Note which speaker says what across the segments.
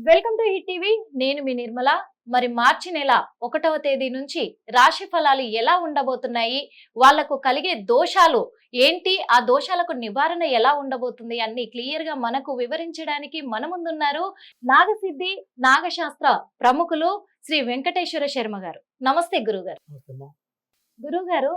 Speaker 1: Welcome to hit TV. నేను మీ నిర్మల. మరి మార్చి నెల 1వ తేదీ నుంచి రాశి ఫలాలు ఎలా ఉండబోతున్నాయి, వాళ్లకు కలిగే దోషాలు ఏంటి, ఆ దోషాలకు నివారణ ఎలా ఉండబోతుంది అన్ని క్లియర్ గా మనకు వివరించడానికి మన ముందున్నారు నాగసిద్ధి నాగశాస్త్ర ప్రముఖులు శ్రీ వెంకటేశ్వర శర్మ గారు. నమస్తే గురుగారు. గురుగారు,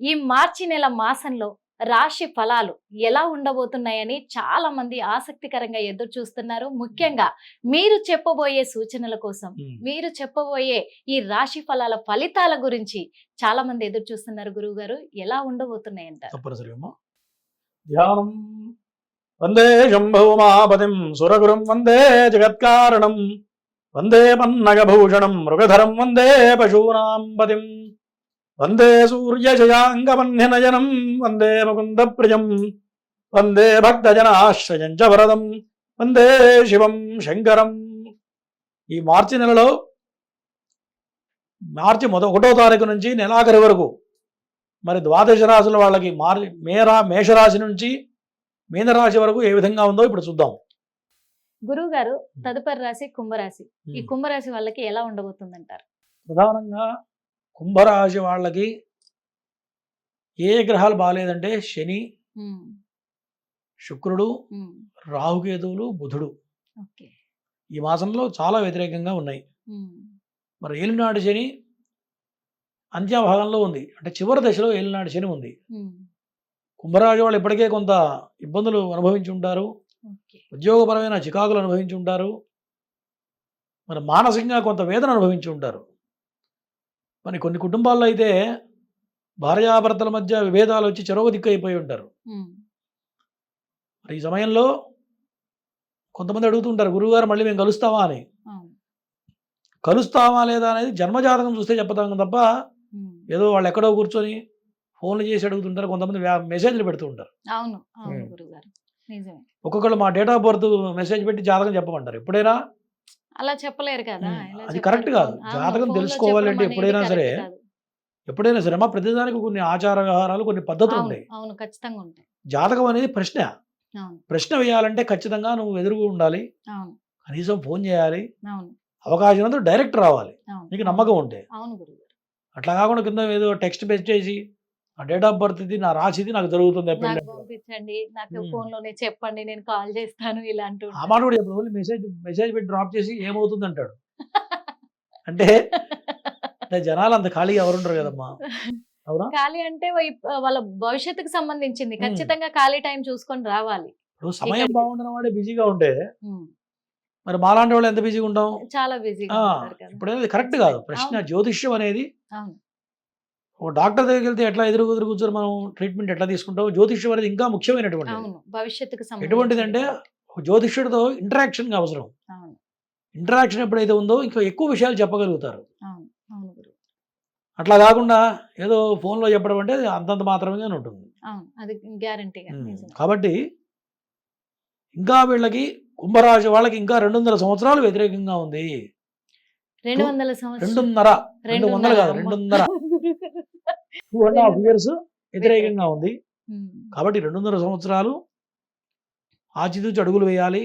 Speaker 1: ఈ మార్చి నెల మాసంలో రాశి ఫలాలు ఎలా ఉండబోతున్నాయని చాలా మంది ఆసక్తికరంగా ఎదురు చూస్తున్నారు. ముఖ్యంగా మీరు చెప్పబోయే సూచనల కోసం, మీరు చెప్పబోయే ఈ రాశి ఫలాల ఫలితాల గురించి చాలా మంది ఎదురు చూస్తున్నారు. గురువు గారు, ఎలా ఉండబోతున్నాయంట?
Speaker 2: ధ్యానం వందే శంభుమాపతిం సురగురుం వందే జగత్కారణం వందే పన్నగభూషణం మృగధరం వందే పశూనాం పతిం వందే సూర్యజయాంగమన్యనయనం వందే ముకుంద ప్రియం వందే భక్తజనాశ్రయం చ వరదం వందే శివం శంకరం. ఈ మార్చి నెలలో మార్చి 1వ తారీఖు నుంచి నెలాఖరి వరకు మరి ద్వాదశ రాశుల వాళ్ళకి మేషరాశి నుంచి మీనరాశి వరకు ఏ విధంగా ఉందో ఇప్పుడు చూద్దాం.
Speaker 1: గురువు గారు, తదుపరి రాశి కుంభరాశి. ఈ కుంభరాశి వాళ్ళకి ఎలా ఉండబోతుందంటారు?
Speaker 2: ప్రధానంగా కుంభరాశి వాళ్ళకి ఏ గ్రహాలు బాగాలేదంటే శని, శుక్రుడు, రాహుకేతువులు, బుధుడు ఈ మాసంలో చాలా వ్యతిరేకంగా ఉన్నాయి. మరి ఏలినాడు శని అంత్యభాగంలో ఉంది, అంటే చివరి దశలో ఏలినాడు శని ఉంది. కుంభరాశి వాళ్ళు ఇప్పటికే కొంత ఇబ్బందులు అనుభవించి ఉంటారు, ఉద్యోగపరమైన చికాకులు అనుభవించి ఉంటారు, మరి మానసికంగా కొంత వేదన అనుభవించి ఉంటారు. మరి కొన్ని కుటుంబాల్లో అయితే భార్యాభర్తల మధ్య విభేదాలు వచ్చి చెరొక దిక్కు అయిపోయి ఉంటారు. మరి ఈ సమయంలో కొంతమంది అడుగుతుంటారు, గురువుగారు మళ్ళీ మేము కలుస్తామా అని. కలుస్తామా లేదా అనేది జన్మజాతకం చూస్తే చెప్తాం తప్ప ఏదో వాళ్ళు ఎక్కడో కూర్చొని ఫోన్లు చేసి అడుగుతుంటారు, కొంతమంది మెసేజ్లు పెడుతూ ఉంటారు. ఒక్కొక్కళ్ళు మా డేట్ ఆఫ్ బర్త్ మెసేజ్ పెట్టి జాతకం చెప్పమంటారు. ఎప్పుడైనా
Speaker 1: అలా చెప్పలేరు కదా,
Speaker 2: అది కరెక్ట్ కాదు. జాతకం తెలుసుకోవాలంటే ఎప్పుడైనా సరే మా ప్రతిదానికి కొన్ని ఆచార వ్యవహారాలు, కొన్ని పద్ధతులు ఉంటాయి. జాతకం అనేది ప్రశ్న వేయాలంటే ఖచ్చితంగా నువ్వు ఎదురుగా ఉండాలి, కనీసం ఫోన్ చేయాలి, అవకాశం ఉన్నందుకు డైరెక్ట్ రావాలి, నీకు నమ్మకం ఉంటే. అట్లా కాకుండా కింద ఏదో టెక్స్ట్ చేసి ఆ డేట్ ఆఫ్ బర్త్ ఇది, నా రాశిది నాకు జరుగుతుంది
Speaker 1: పంపించండి, నాకు ఫోన్ లోనే చెప్పండి, నేను కాల్ చేస్తాను ఇలాంటి
Speaker 2: ఆ మాట కూడా చెప్పదు. మెసేజ్ పెట్టి డ్రాప్ చేసి ఏమవుతుంది అంటాడు. అంటే జనాలు అంత ఖాళీ ఎవరుంటారు కదమ్మా. అవునా?
Speaker 1: ఖాళీ అంటే వాళ్ళ భవిష్యత్తుకు సంబంధించింది, ఖచ్చితంగా ఖాళీ టైం చూసుకొని రావాలి.
Speaker 2: సమయం బాగుంటున్న వాడే బిజీగా ఉంటే మరి మాలాంటి వాళ్ళు ఎంత బిజీగా ఉంటాం?
Speaker 1: చాలా బిజీగా.
Speaker 2: ఇప్పుడు అనేది కరెక్ట్ కాదు. ప్రశ్న జ్యోతిష్యం అనేది ఒక డాక్టర్ దగ్గరికి వెళ్తే ఎట్లా ఎదురు కూర్చొని మనం ట్రీట్మెంట్ ఎట్లా తీసుకుంటాం, జ్యోతిష్యం అనేది ఇంకా ముఖ్యమైనటువంటి.
Speaker 1: భవిష్యత్తుకు
Speaker 2: ఎటువంటిదంటే జ్యోతిష్యుడితో ఇంటరాక్షన్ అవసరం. ఇంటరాక్షన్ ఎప్పుడైతే ఉందో ఇంకా ఎక్కువ విషయాలు చెప్పగలుగుతారు. అట్లా కాకుండా ఏదో ఫోన్లో చెప్పడం అంటే అంతంత మాత్రమే ఉంటుంది. కాబట్టి ఇంకా వీళ్ళకి కుంభరాశి వాళ్ళకి ఇంకా 200 సంవత్సరాలు వ్యతిరేకంగా ఉంది. 2.5 కాదు, 2.5 years వ్యతిరేకంగా ఉంది. కాబట్టి 2.5 సంవత్సరాలు ఆచితూచి అడుగులు వేయాలి.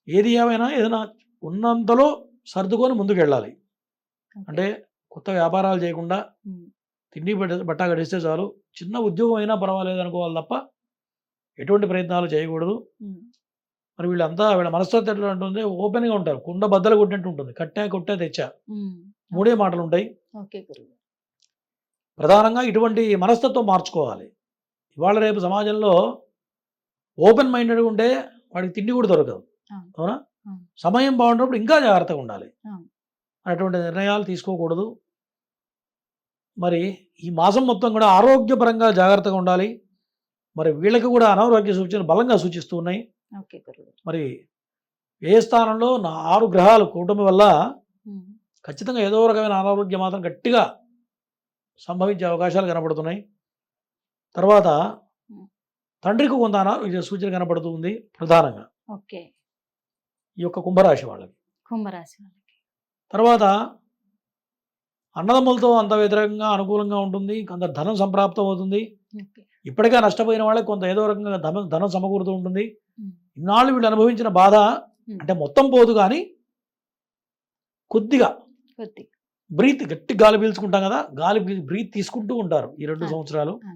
Speaker 2: ఏది ఏమైనా ఏదైనా ఉన్నంతలో సర్దుకొని ముందుకు వెళ్ళాలి. అంటే కొత్త వ్యాపారాలు చేయకుండా తిండి బట్ట గడిస్తే చాలు, చిన్న ఉద్యోగం అయినా పర్వాలేదు అనుకోవాలి తప్ప ఎటువంటి ప్రయత్నాలు చేయకూడదు. మరి వీళ్ళ మనస్తత్వం ఎట్లా ఉంటుంది, ఓపెన్గా ఉంటారు, కుండ బద్దలు కొట్టినట్టు ఉంటుంది, కట్టా కొట్టా తెచ్చా, 3 మాటలు ఉంటాయి. ప్రధానంగా ఇటువంటి మనస్తత్వం మార్చుకోవాలి. ఇవాళ రేపు సమాజంలో ఓపెన్ మైండెడ్గా ఉంటే వాడికి తిండి కూడా దొరకదు. అవునా? సమయం బాగుంటున్నప్పుడు ఇంకా జాగ్రత్తగా ఉండాలి, అటువంటి నిర్ణయాలు తీసుకోకూడదు. మరి ఈ మాసం మొత్తం కూడా ఆరోగ్యపరంగా జాగ్రత్తగా ఉండాలి. మరి వీళ్ళకి కూడా అనారోగ్య సూచనలు బలంగా సూచిస్తూ ఉన్నాయి. మరి ఏ స్థానంలో 6 గ్రహాలు కూటమి వల్ల ఖచ్చితంగా ఏదో రకమైన అనారోగ్యం మాత్రం గట్టిగా సంభవించే అవకాశాలు కనపడుతున్నాయి. తర్వాత తండ్రికి కొంత అనారోగ్య సూచన కనపడుతూ ఉంది ప్రధానంగా ఈ యొక్క కుంభరాశి వాళ్ళకి. తర్వాత అన్నదమ్ములతో అంత వ్యతిరేకంగా అనుకూలంగా ఉంటుంది, కొంత ధనం సంప్రాప్తం అవుతుంది. ఇప్పటికే నష్టపోయిన వాళ్ళకి కొంత ఏదో రకంగా ధనం సమకూరుతూ ఉంటుంది. ఇన్నాళ్ళు వీళ్ళు అనుభవించిన బాధ అంటే మొత్తం పోదు కానీ కొద్దిగా
Speaker 1: కొద్ది
Speaker 2: బ్రీత్ గట్టి గాలి పీల్చుకుంటాం కదా, గాలి బ్రీత్ తీసుకుంటూ ఉంటారు ఈ 2
Speaker 1: ఆ.
Speaker 2: సంవత్సరాలు.
Speaker 1: ఆ.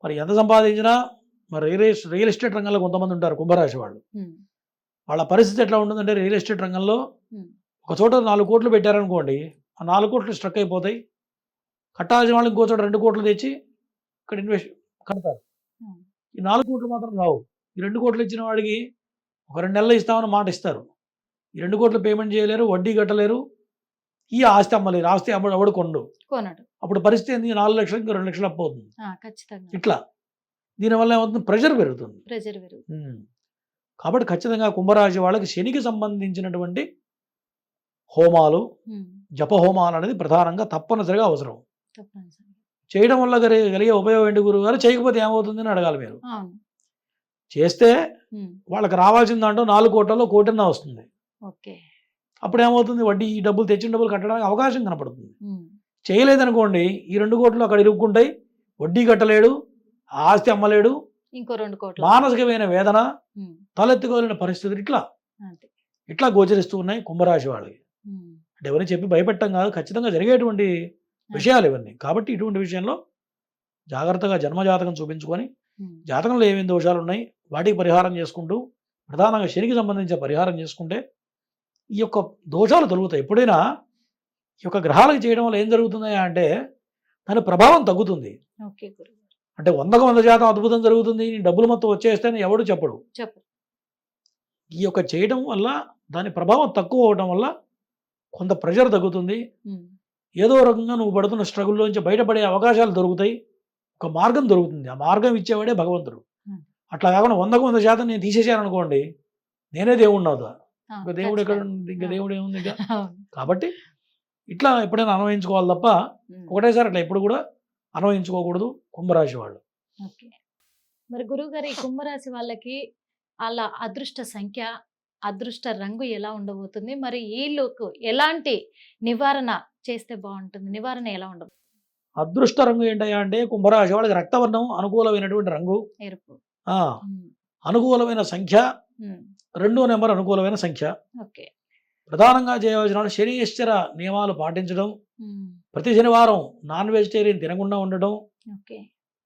Speaker 2: మరి ఎంత సంపాదించినా మరి రియల్ ఎస్టేట్ రంగంలో కొంతమంది ఉంటారు కుంభరాశి వాళ్ళు.
Speaker 1: ఉమ్,
Speaker 2: వాళ్ళ పరిస్థితి ఎట్లా ఉంటుందంటే రియల్ ఎస్టేట్ రంగంలో
Speaker 1: ఉమ్,
Speaker 2: ఒక చోట 4 కోట్లు పెట్టారనుకోండి, ఆ 4 కోట్లు స్ట్రక్ అయిపోతాయి. కట్టాల్సిన వాళ్ళు ఇంకో చోట 2 కోట్లు తెచ్చి ఇక్కడ ఇన్వెస్ట్ కడతారు.
Speaker 1: ఉమ్,
Speaker 2: ఈ 4 కోట్లు మాత్రం రావు. ఈ 2 కోట్లు ఇచ్చిన వాడికి ఒక 2 నెలలు ఇస్తామని మాట ఇస్తారు. ఈ 2 కోట్లు పేమెంట్ చేయలేరు, వడ్డీ కట్టలేరు, ఈ ఆస్తి అమ్మలేరు. ఆస్తి ఎవడు కొండు.
Speaker 1: కొనడు.
Speaker 2: అప్పుడు పరిస్థితి ఏంది? 4 లక్షలు ఇంకో 2 లక్షలు అప్పు అవుతుంది.
Speaker 1: ఖచ్చితంగా
Speaker 2: ఇట్లా దీనివల్ల ఏమవుతుంది? ప్రెషర్ పెరుగుతుంది.
Speaker 1: ప్రెజర్ పెరుగుతుంది.
Speaker 2: కాబట్టి ఖచ్చితంగా కుంభరాశి వాళ్ళకి శనికి సంబంధించినటువంటి హోమాలు,
Speaker 1: ఉమ్,
Speaker 2: జప హోమాలు అనేది ప్రధానంగా తప్పనిసరిగా అవసరం.
Speaker 1: తప్పనిసరి.
Speaker 2: చేయడం వల్ల కలిగే ఉపయోగం ఏంటి గురువు గారు? చేయకపోతే ఏమవుతుంది అని అడగాలి మీరు.
Speaker 1: అవును.
Speaker 2: చేస్తే
Speaker 1: ఉమ్,
Speaker 2: వాళ్ళకి రావాల్సిన దాంట్లో 4 కోట్లలో 1 కోటి వస్తుంది.
Speaker 1: ఓకే.
Speaker 2: అప్పుడు ఏమవుతుంది? వడ్డీ ఈ డబ్బులు తెచ్చిన డబ్బులు కట్టడానికి అవకాశం కనపడుతుంది.
Speaker 1: ఉమ్,
Speaker 2: చేయలేదనుకోండి, ఈ 2 కోట్లు అక్కడ ఇరుక్కుంటాయి, వడ్డీ కట్టలేడు, ఆస్తి అమ్మలేడు,
Speaker 1: ఇంకో 2 కోట్లు.
Speaker 2: మానసికమైన వేదన,
Speaker 1: ఉమ్,
Speaker 2: తలెత్తుకోలేని పరిస్థితులు
Speaker 1: అంతే.
Speaker 2: ఇట్లా గోచరిస్తూ ఉన్నాయి కుంభరాశి వాళ్ళకి.
Speaker 1: ఉమ్,
Speaker 2: అంటే ఎవరిని చెప్పి భయపెట్టం కాదు, ఖచ్చితంగా జరిగేటువంటి విషయాలు ఇవన్నీ. కాబట్టి ఇటువంటి విషయంలో జాగ్రత్తగా జన్మజాతకం చూపించుకొని
Speaker 1: ఉమ్,
Speaker 2: జాతకంలో ఏమేమి దోషాలు ఉన్నాయి వాటికి పరిహారం చేసుకుంటూ, ప్రధానంగా శనికి సంబంధించిన పరిహారం చేసుకుంటే ఈ యొక్క దోషాలు తొలుగుతాయి. ఎప్పుడైనా ఈ యొక్క గ్రహాలకు చేయడం వల్ల ఏం జరుగుతుంది అంటే దాని ప్రభావం తగ్గుతుంది.
Speaker 1: ఓకే గురువు.
Speaker 2: అంటే 100కు 100% అద్భుతం జరుగుతుంది, నీ డబ్బులు మొత్తం వచ్చేస్తేనే ఎవడు చెప్పడు.
Speaker 1: చెప్పు.
Speaker 2: ఈ యొక్క చేయడం వల్ల దాని ప్రభావం తక్కువ అవడం వల్ల కొంత ప్రెషర్ తగ్గుతుంది.
Speaker 1: ఉమ్,
Speaker 2: ఏదో రకంగా నువ్వు పడుతున్న స్ట్రగుల్లోంచి బయటపడే అవకాశాలు దొరుకుతాయి. ఒక మార్గం దొరుకుతుంది. ఆ మార్గం ఇచ్చేవాడే భగవంతుడు.
Speaker 1: Hmm.
Speaker 2: అట్లా కాకుండా 100కు 100% నేను తీసేసాను అనుకోండి, నేనే దేవుడిని అవుతా. ఇంకా దేవుడు ఎక్కడ
Speaker 1: ఖచ్చితంగా.
Speaker 2: ఉంది? ఇంకా దేవుడు ఏముంది ఇంకా?
Speaker 1: అవును.
Speaker 2: కాబట్టి ఇట్లా ఎప్పుడైనా అన్వయించుకోవాలి తప్ప
Speaker 1: ఉమ్,
Speaker 2: ఒకటేసారి అట్లా ఎప్పుడు కూడా అన్వయించుకోకూడదు కుంభరాశి వాళ్ళు.
Speaker 1: ఓకే. మరి గురువు గారు, ఈ కుంభరాశి వాళ్ళకి వాళ్ళ అదృష్ట సంఖ్య, అదృష్ట రంగు ఎలా ఉండబోతుంది? మరి వీళ్ళకు ఎలాంటి నివారణ చేస్తే బాగుంటుంది? నివారణ ఎలా ఉండబోతుంది?
Speaker 2: అదృష్ట రంగు ఏంటయ్యా అంటే కుంభరాశి వాళ్ళకి రక్తవర్ణం అనుకూలమైనటువంటి రంగు.
Speaker 1: ఎరుపు.
Speaker 2: ఆ
Speaker 1: ఉమ్,
Speaker 2: అనుకూలమైన సంఖ్య
Speaker 1: ఉమ్,
Speaker 2: 2వ నెంబర్ అనుకూలమైన సంఖ్య.
Speaker 1: ఓకే.
Speaker 2: ప్రధానంగా చేయవలసిన వాళ్ళు శనీశ్వర నియమాలు పాటించడం,
Speaker 1: ఉమ్,
Speaker 2: ప్రతి శనివారం నాన్ వెజిటేరియన్ తినకుండా ఉండడం,
Speaker 1: ఓకే.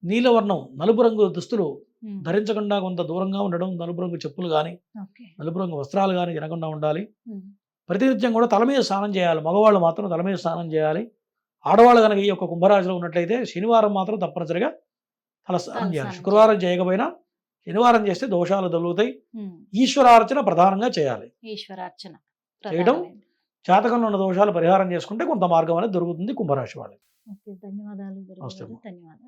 Speaker 2: నీలవర్ణం నలుపు రంగు దుస్తులు
Speaker 1: ఉమ్,
Speaker 2: ధరించకుండా కొంత దూరంగా ఉండడం, నలుపు రంగు చెప్పులు కానీ
Speaker 1: ఓకే.
Speaker 2: నలుపు రంగు వస్త్రాలు కానీ తినకుండా ఉండాలి.
Speaker 1: ఉమ్,
Speaker 2: ప్రతినిత్యం కూడా తల మీద స్నానం చేయాలి. మగవాళ్ళు మాత్రం తల మీద స్నానం చేయాలి. ఆడవాళ్ళు కనుక ఈ యొక్క కుంభరాశిలో ఉన్నట్లయితే శనివారం మాత్రం తప్పనిసరిగా తల స్నానం చేయాలి.
Speaker 1: తలస్నానం
Speaker 2: శుక్రవారం చేయకపోయినా శనివారం చేస్తే దోషాలు తొలుగుతాయి.
Speaker 1: ఉమ్,
Speaker 2: ఈశ్వరార్చన ప్రధానంగా చేయాలి.
Speaker 1: ఈశ్వరార్చన
Speaker 2: చేయడం
Speaker 1: ప్రధానమైనది.
Speaker 2: జాతకంలో ఉన్న దోషాలు పరిహారం చేసుకుంటే కొంత మార్గం అనేది దొరుకుతుంది కుంభరాశి వాళ్ళకి.
Speaker 1: ఓకే. ధన్యవాదాలు గురువు
Speaker 2: నమస్తే
Speaker 1: గారు.
Speaker 2: అమ్మా.
Speaker 1: ధన్యవాదాలు.